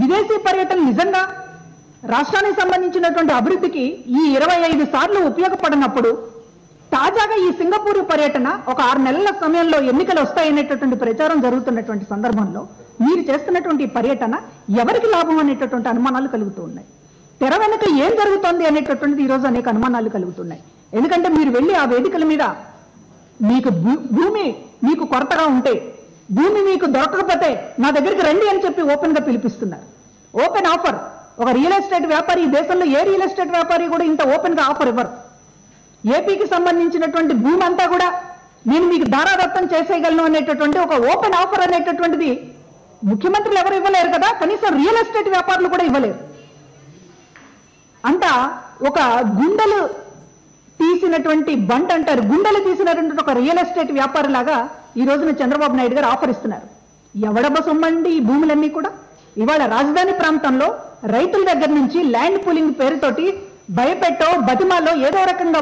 విదేశీ పర్యటన నిజంగా రాష్ట్రానికి సంబంధించినటువంటి అభివృద్ధికి ఈ 25 సార్లు ఉపయోగపడినప్పుడు తాజాగా ఈ సింగపూర్ పర్యటన ఒక 6 నెలల సమయంలో ఎన్నికలు వస్తాయనేటటువంటి ప్రచారం జరుగుతున్నటువంటి సందర్భంలో మీరు చేస్తున్నటువంటి పర్యటన ఎవరికి లాభం అనేటటువంటి అనుమానాలు కలుగుతూ ఉన్నాయి. తెర వెనుక ఏం జరుగుతోంది అనేటటువంటిది ఈరోజు అనేక అనుమానాలు కలుగుతున్నాయి. ఎందుకంటే మీరు వెళ్ళి ఆ వేదికల మీద మీకు భూమి మీకు కొరతగా ఉంటే, భూమి మీకు దొరకకపోతే నా దగ్గరికి రండి అని చెప్పి ఓపెన్ గా పిలిపిస్తున్నారు. Open offer. ఒక రియల్ ఎస్టేట్ వ్యాపారి ఈ దేశంలో ఏ రియల్ ఎస్టేట్ వ్యాపారి కూడా ఇంత ఓపెన్ గా ఆఫర్ ఇవ్వరు. ఏపీకి సంబంధించినటువంటి భూమి అంతా కూడా నేను మీకు దారాదత్తం చేసేయగలను అనేటటువంటి ఒక ఓపెన్ ఆఫర్ అనేటటువంటిది ముఖ్యమంత్రులు ఎవరు ఇవ్వలేరు కదా, కనీసం రియల్ ఎస్టేట్ వ్యాపారులు కూడా ఇవ్వలేరు. అంతా ఒక గుండెలు తీసినటువంటి బంట్ అంటారు, గుండెలు తీసినటువంటి ఒక రియల్ ఎస్టేట్ వ్యాపారి లాగా ఈ రోజున చంద్రబాబు నాయుడు గారు ఆఫర్ ఇస్తున్నారు. ఎవడబ్బ సొమ్మండి ఈ భూములన్నీ కూడా. ఇవాళ రాజధాని ప్రాంతంలో రైతుల దగ్గర నుంచి ల్యాండ్ పూలింగ్ పేరుతోటి భయపెట్టో బతిమాలో ఏదో రకంగా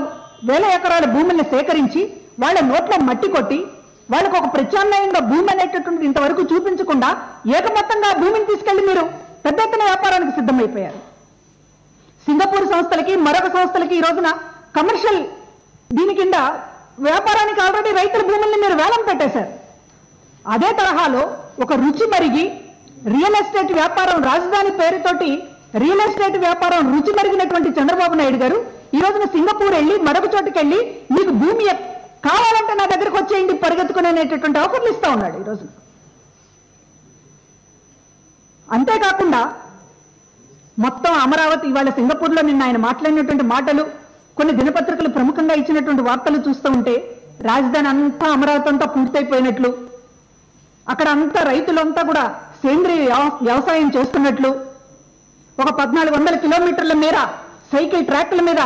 వేల ఎకరాల భూముల్ని సేకరించి వాళ్ళ నోట్లో మట్టి కొట్టి వాళ్ళకు ఒక ప్రత్యామ్నాయంగా భూమి అనేటటువంటిది ఇంతవరకు చూపించకుండా ఏకమొత్తంగా భూమిని తీసుకెళ్లి మీరు పెద్ద ఎత్తున వ్యాపారానికి సిద్ధమైపోయారు. సింగపూర్ సంస్థలకి మరొక సంస్థలకి ఈ రోజున కమర్షియల్ దీని కింద వ్యాపారానికి ఆల్రెడీ రైతుల భూముల్ని మీరు వేలం పెట్టేశారు. అదే తరహాలో ఒక రుచి మరిగి రియల్ ఎస్టేట్ వ్యాపారం రాజధాని పేరుతోటి రియల్ ఎస్టేట్ వ్యాపారం రుచి మరిగినటువంటి చంద్రబాబు నాయుడు గారు ఈ రోజున సింగపూర్ వెళ్ళి మరొక చోటుకి వెళ్ళి మీకు భూమి కావాలంటే నా దగ్గరకు వచ్చేయండి పరిగెత్తుకునేటటువంటి ఆఫర్లు ఇస్తా ఉన్నాడు ఈ రోజున. అంతేకాకుండా మొత్తం అమరావతి ఇవాళ సింగపూర్లో నిన్న ఆయన మాట్లాడినటువంటి మాటలు కొన్ని దినపత్రికలు ప్రముఖంగా ఇచ్చినటువంటి వార్తలు చూస్తూ ఉంటే రాజధాని అంతా అమరావతి అంతా పూర్తయిపోయినట్లు, అక్కడ అంతా రైతులంతా కూడా సేంద్రీయ వ్యవసాయం చేస్తున్నట్లు, ఒక 1400 కిలోమీటర్ల మేర సైకిల్ ట్రాక్ల మీద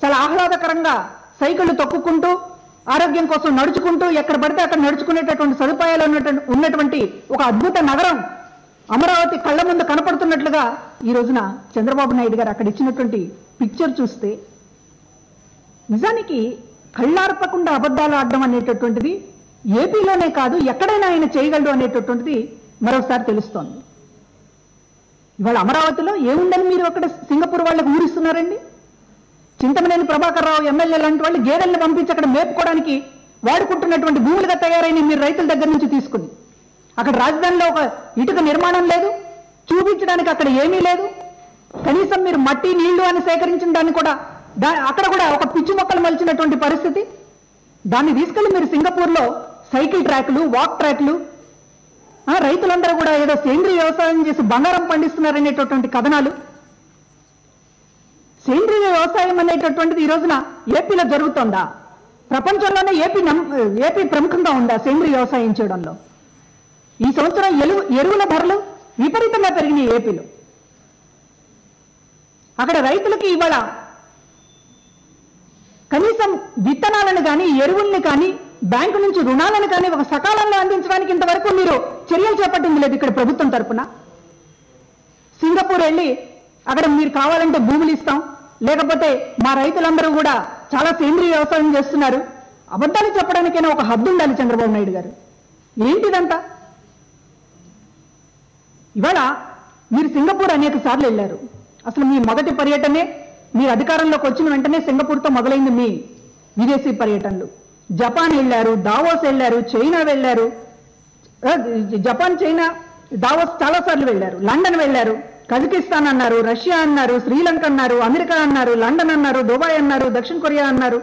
చాలా ఆహ్లాదకరంగా సైకిళ్లు తొక్కుకుంటూ ఆరోగ్యం కోసం నడుచుకుంటూ ఎక్కడ పడితే అక్కడ నడుచుకునేటటువంటి సదుపాయాలు ఉన్నటువంటి ఒక అద్భుత నగరం అమరావతి కళ్ళ ముందు కనపడుతున్నట్లుగా ఈ రోజున చంద్రబాబు నాయుడు గారు అక్కడ ఇచ్చినటువంటి పిక్చర్ చూస్తే నిజానికి కళ్ళార్పకుండా అబద్ధాలు ఆడడం అనేటటువంటిది ఏపీలోనే కాదు ఎక్కడైనా ఆయన చేయగలడు అనేటటువంటిది మరోసారి తెలుస్తోంది. ఇవాళ అమరావతిలో ఏముందని మీరు అక్కడ సింగపూర్ వాళ్ళకు ఊరిస్తున్నారండి? చింతమనేని ప్రభాకర్ రావు ఎమ్మెల్యే లాంటి వాళ్ళు గేదెల్ని పంపించి అక్కడ మేపుకోవడానికి వాడుకుంటున్నటువంటి భూములుగా తయారైన మీరు రైతుల దగ్గర నుంచి తీసుకుని అక్కడ రాజధానిలో ఒక ఇటుక నిర్మాణం లేదు, చూపించడానికి అక్కడ ఏమీ లేదు. కనీసం మీరు మట్టి నీళ్లు అని సేకరించిన దాన్ని కూడా అక్కడ కూడా ఒక పిచ్చి మొక్కలు మలిచినటువంటి పరిస్థితి. దాన్ని తీసుకెళ్లి మీరు సింగపూర్లో సైకిల్ ట్రాక్లు, వాక్ ట్రాక్లు, రైతులందరూ కూడా ఏదో సేంద్రీయ వ్యవసాయం చేసి బంగారం పండిస్తున్నారనేటటువంటి కథనాలు. సేంద్రీయ వ్యవసాయం అనేటటువంటిది ఈ రోజున ఏపీలో జరుగుతోందా? ప్రపంచంలోనే ఏపీ ప్రముఖంగా ఉందా సేంద్రీయ వ్యవసాయం చేయడంలో? ఈ సంవత్సరం ఎరువుల ధరలు విపరీతంగా పెరిగినాయి ఏపీలో. అక్కడ రైతులకి ఇవాళ కనీసం విత్తనాలను కానీ ఎరువుల్ని కానీ బ్యాంకు నుంచి రుణాలను కానీ ఒక సకాలంలో అందించడానికి ఇంతవరకు మీరు చర్యలు చేపట్టింది లేదు ఇక్కడ ప్రభుత్వం తరఫున. సింగపూర్ వెళ్ళి అక్కడ మీరు కావాలంటే భూములు ఇస్తాం, లేకపోతే మా రైతులందరూ కూడా చాలా సేంద్రీయ వ్యవసాయం చేస్తున్నారు. అబద్ధాలు చెప్పడానికైనా ఒక హద్దు ఉండాలి చంద్రబాబు నాయుడు గారు. ఏంటిదంతా? ఇవాళ మీరు సింగపూర్ అనేక సార్లు వెళ్ళారు. అసలు మీ మొదటి పర్యటనే మీరు అధికారంలోకి వచ్చిన వెంటనే సింగపూర్తో మొదలైంది మీ విదేశీ పర్యటనలు. జపాన్ వెళ్ళారు, దావోస్ వెళ్ళారు, చైనా వెళ్ళారు. జపాన్, చైనా, దావోస్ చాలా సార్లు వెళ్ళారు. లండన్ వెళ్ళారు, కజకిస్తాన్ అన్నారు, రష్యా అన్నారు, శ్రీలంక అన్నారు, అమెరికా అన్నారు, లండన్ అన్నారు, దుబాయ్ అన్నారు, దక్షిణ కొరియా అన్నారు.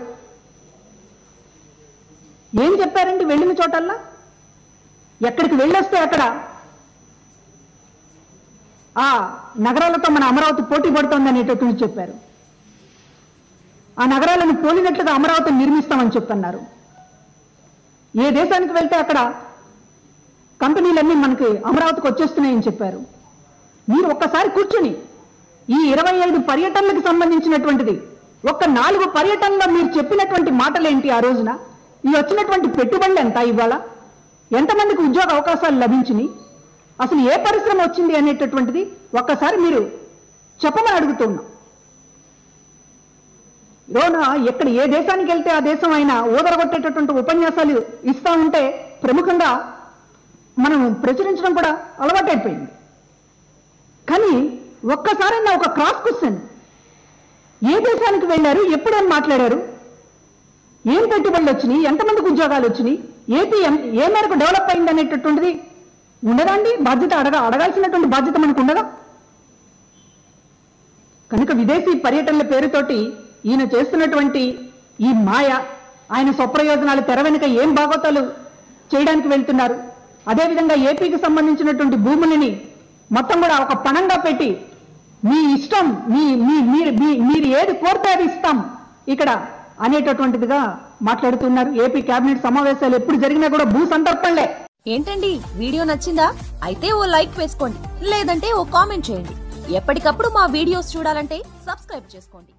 ఏం చెప్పారండి వెళ్ళిన చోటల్లా? ఎక్కడికి వెళ్ళొస్తే అక్కడ ఆ నగరాలతో మన అమరావతి పోటీ పడుతోంది అనేటట్టు చెప్పారు. ఆ నగరాలను పోలినట్లుగా అమరావతిని నిర్మిస్తామని చెప్పన్నారు. ఏ దేశానికి వెళ్తే అక్కడ కంపెనీలన్నీ మనకి అమరావతికి వచ్చేస్తున్నాయని చెప్పారు. మీరు ఒక్కసారి కూర్చుని ఈ 25 పర్యటనలకు సంబంధించినటువంటిది ఒక్క 4 పర్యటనలో మీరు చెప్పినటువంటి మాటలేంటి? ఆ రోజున ఈ వచ్చినటువంటి పెట్టుబడులు ఎంత? ఇవాళ ఎంతమందికి ఉద్యోగ అవకాశాలు లభించినాయి? అసలు ఏ పరిశ్రమ వచ్చింది అనేటటువంటిది ఒక్కసారి మీరు చెప్పమని అడుగుతున్నాం. రోనా ఎక్కడ ఏ దేశానికి వెళ్తే ఆ దేశం ఆయన ఊదరగొట్టేటటువంటి ఉపన్యాసాలు ఇస్తా ఉంటే ప్రముఖంగా మనం ప్రచురించడం కూడా అలవాటైపోయింది. కానీ ఒక్కసారైనా ఒక క్రాస్ క్వశ్చన్, ఏ దేశానికి వెళ్ళారు, ఎప్పుడేం మాట్లాడారు, ఏం పెట్టుబడులు వచ్చినాయి, ఎంతమందికి ఉద్యోగాలు వచ్చినాయి, ఏపీ ఏ మేరకు డెవలప్ అయింది అనేటటువంటిది ఉండదండి? బాధ్యత అడగాల్సినటువంటి బాధ్యత మనకు ఉండదా? కనుక విదేశీ పర్యటనల పేరుతోటి ఈయన చేస్తున్నటువంటి ఈ మాయ, ఆయన స్వప్రయోజనాలు తెర వెనుక ఏం బాగోతాలు చేయడానికి వెళ్తున్నారు. అదేవిధంగా ఏపీకి సంబంధించినటువంటి భూములని మొత్తం కూడా ఒక పణంగా పెట్టి మీ ఇష్టం, మీరు ఏది కోరితే అది ఇస్తాం ఇక్కడ అనేటటువంటిదిగా మాట్లాడుతున్నారు. ఏపీ కేబినెట్ సమావేశాలు ఎప్పుడు జరిగినా కూడా భూ సంతర్పణలే. ఏంటండి, వీడియో నచ్చిందా? అయితే ఓ లైక్ వేసుకోండి, లేదంటే ఓ కామెంట్ చేయండి. ఎప్పటికప్పుడు మా వీడియోస్ చూడాలంటే సబ్స్క్రైబ్ చేసుకోండి.